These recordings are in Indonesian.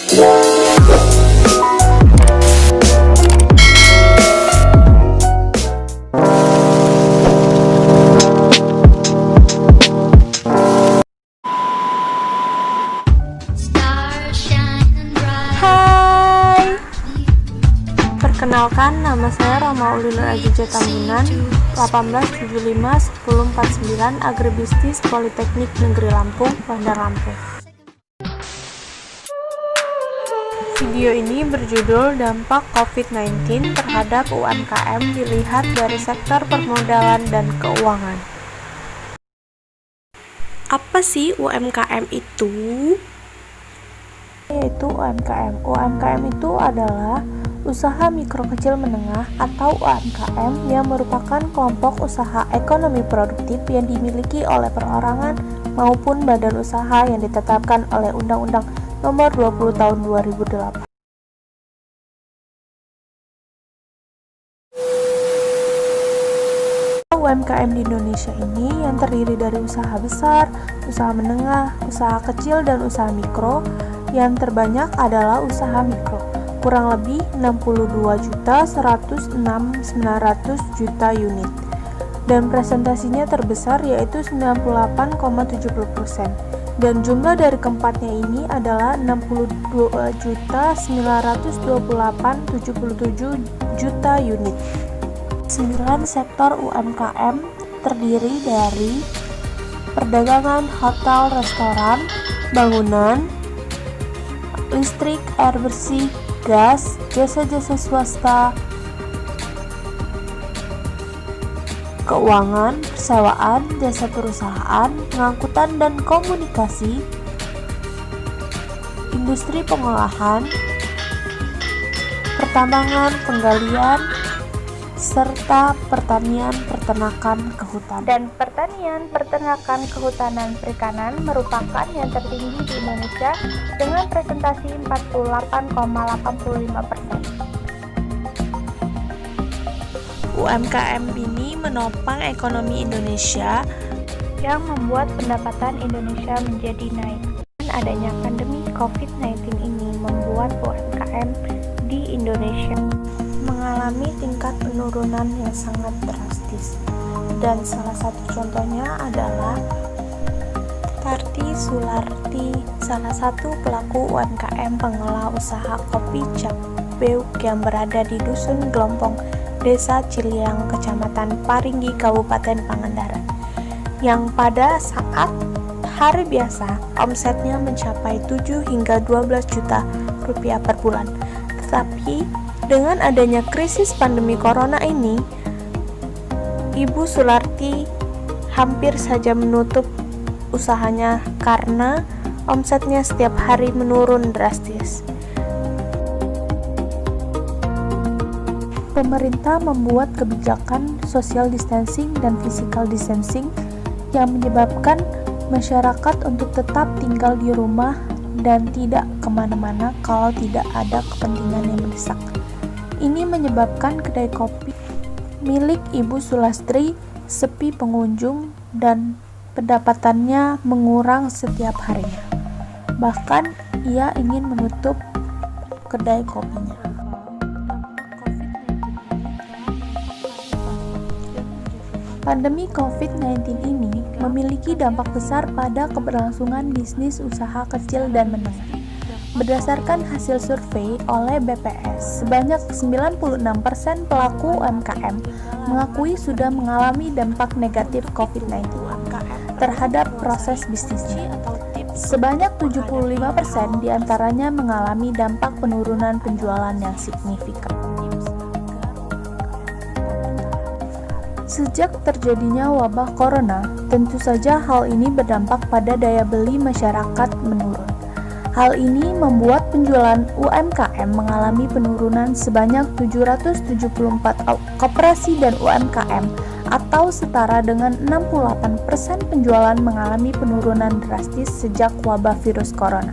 Hai, perkenalkan nama saya Roma Ulil Aziza Tambunan, 1875-1049, Agribisnis Politeknik Negeri Lampung, Bandar Lampung. Video ini berjudul Dampak COVID-19 terhadap UMKM dilihat dari sektor permodalan dan keuangan. Apa sih UMKM itu? Yaitu UMKM. UMKM itu adalah usaha mikro kecil menengah atau UMKM yang merupakan kelompok usaha ekonomi produktif yang dimiliki oleh perorangan maupun badan usaha yang ditetapkan oleh Undang-Undang Nomor 20 Tahun 2008. UMKM di Indonesia ini yang terdiri dari usaha besar, usaha menengah, usaha kecil, dan usaha mikro. Yang terbanyak adalah usaha mikro, kurang lebih 62.106.900 juta unit. Dan presentasinya terbesar yaitu 98,70%. Dan jumlah dari keempatnya ini adalah 62.928.77 juta unit. 9 sektor UMKM terdiri dari perdagangan, hotel, restoran, bangunan, listrik, air bersih, gas, jasa-jasa swasta, keuangan, persewaan, jasa perusahaan, pengangkutan dan komunikasi, industri pengolahan, pertambangan, penggalian, serta pertanian, peternakan, kehutanan. Dan pertanian, peternakan, kehutanan, perikanan merupakan yang tertinggi di Indonesia dengan presentasi 48,80%. UMKM ini menopang ekonomi Indonesia yang membuat pendapatan Indonesia menjadi naik. Dan adanya pandemi COVID-19 ini membuat UMKM di Indonesia mengalami tingkat penurunan yang sangat drastis, dan salah satu contohnya adalah Tarti Sularti, salah satu pelaku UMKM pengelola usaha kopi Cap Beuk yang berada di Dusun Gelompong, Desa Ciliang, Kecamatan Paringgi, Kabupaten Pangandaran, yang pada saat hari biasa omsetnya mencapai 7 hingga 12 juta rupiah per bulan. Tetapi dengan adanya krisis pandemi corona ini, Ibu Sularti hampir saja menutup usahanya karena omsetnya setiap hari menurun drastis. Pemerintah membuat kebijakan social distancing dan physical distancing yang menyebabkan masyarakat untuk tetap tinggal di rumah dan tidak kemana-mana kalau tidak ada kepentingan yang mendesak. Ini menyebabkan kedai kopi milik Ibu Sulastri sepi pengunjung dan pendapatannya mengurang setiap harinya. Bahkan ia ingin menutup kedai kopinya. Pandemi COVID-19 ini memiliki dampak besar pada keberlangsungan bisnis usaha kecil dan menengah. Berdasarkan hasil survei oleh BPS, sebanyak 96% pelaku UMKM mengakui sudah mengalami dampak negatif COVID-19 terhadap proses bisnisnya. Sebanyak 75% diantaranya mengalami dampak penurunan penjualan yang signifikan. Sejak terjadinya wabah corona, tentu saja hal ini berdampak pada daya beli masyarakat menurun. Hal ini membuat penjualan UMKM mengalami penurunan sebanyak 774 koperasi dan UMKM atau setara dengan 68% penjualan mengalami penurunan drastis sejak wabah virus corona.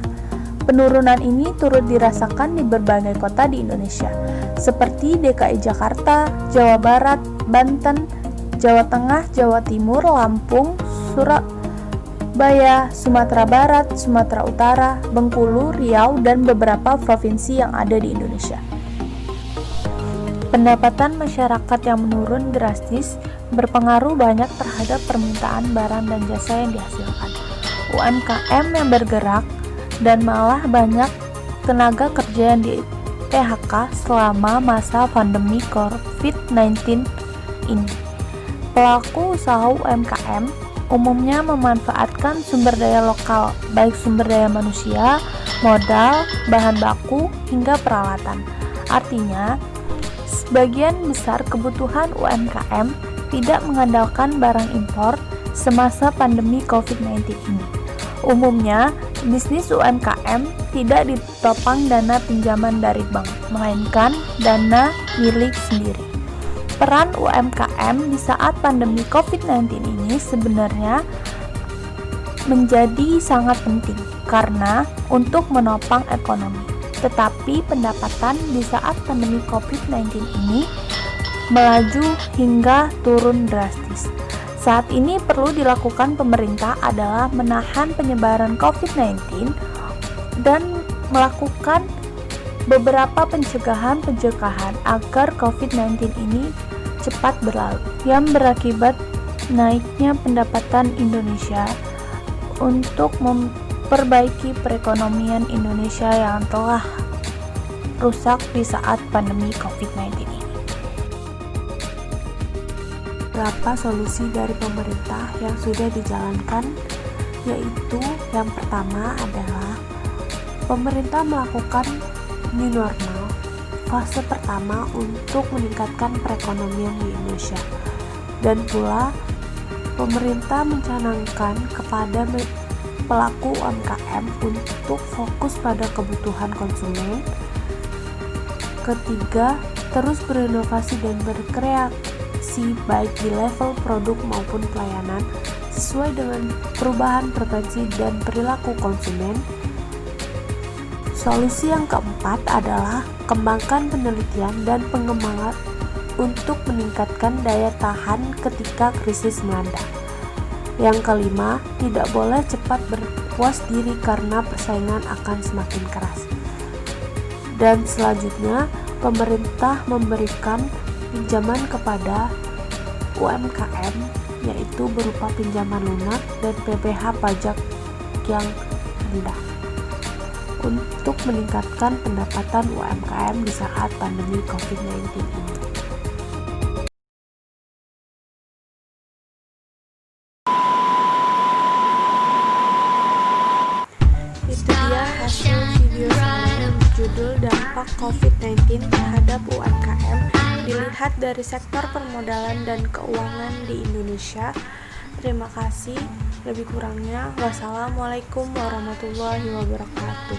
Penurunan ini turut dirasakan di berbagai kota di Indonesia, seperti DKI Jakarta, Jawa Barat, Banten, Jawa Tengah, Jawa Timur, Lampung, Surabaya, Sumatera Barat, Sumatera Utara, Bengkulu, Riau, dan beberapa provinsi yang ada di Indonesia. Pendapatan masyarakat yang menurun drastis berpengaruh banyak terhadap permintaan barang dan jasa yang dihasilkan. UMKM yang bergerak dan malah banyak tenaga kerja yang di PHK selama masa pandemi COVID-19 ini. Pelaku usaha UMKM umumnya memanfaatkan sumber daya lokal, baik sumber daya manusia, modal, bahan baku, hingga peralatan. Artinya, sebagian besar kebutuhan UMKM tidak mengandalkan barang impor semasa pandemi COVID-19 ini. Umumnya, bisnis UMKM tidak ditopang dana pinjaman dari bank, melainkan dana milik sendiri. Peran UMKM di saat pandemi COVID-19 ini sebenarnya menjadi sangat penting karena untuk menopang ekonomi. Tetapi pendapatan di saat pandemi COVID-19 ini melaju hingga turun drastis. Saat ini perlu dilakukan pemerintah adalah menahan penyebaran COVID-19 dan melakukan beberapa pencegahan agar COVID-19 ini cepat berlalu, yang berakibat naiknya pendapatan Indonesia untuk memperbaiki perekonomian Indonesia yang telah rusak di saat pandemi COVID-19 ini. Beberapa solusi dari pemerintah yang sudah dijalankan, yaitu yang pertama adalah pemerintah melakukan new normal fase pertama untuk meningkatkan perekonomian di Indonesia, dan pula pemerintah mencanangkan kepada pelaku UMKM untuk fokus pada kebutuhan konsumen. Ketiga, terus berinovasi dan berkreasi baik di level produk maupun pelayanan sesuai dengan perubahan preferensi dan perilaku konsumen. Solusi yang keempat adalah kembangkan penelitian dan pengembangan untuk meningkatkan daya tahan ketika krisis melanda. Yang kelima, tidak boleh cepat berpuas diri karena persaingan akan semakin keras. Dan selanjutnya, pemerintah memberikan pinjaman kepada UMKM, yaitu berupa pinjaman lunak dan PPh pajak yang rendah, untuk meningkatkan pendapatan UMKM di saat pandemi COVID-19 ini. Itu dia hasil video saya berjudul Dampak COVID-19 terhadap UMKM dilihat dari sektor permodalan dan keuangan di Indonesia. Terima kasih. Lebih kurangnya, wassalamualaikum warahmatullahi wabarakatuh.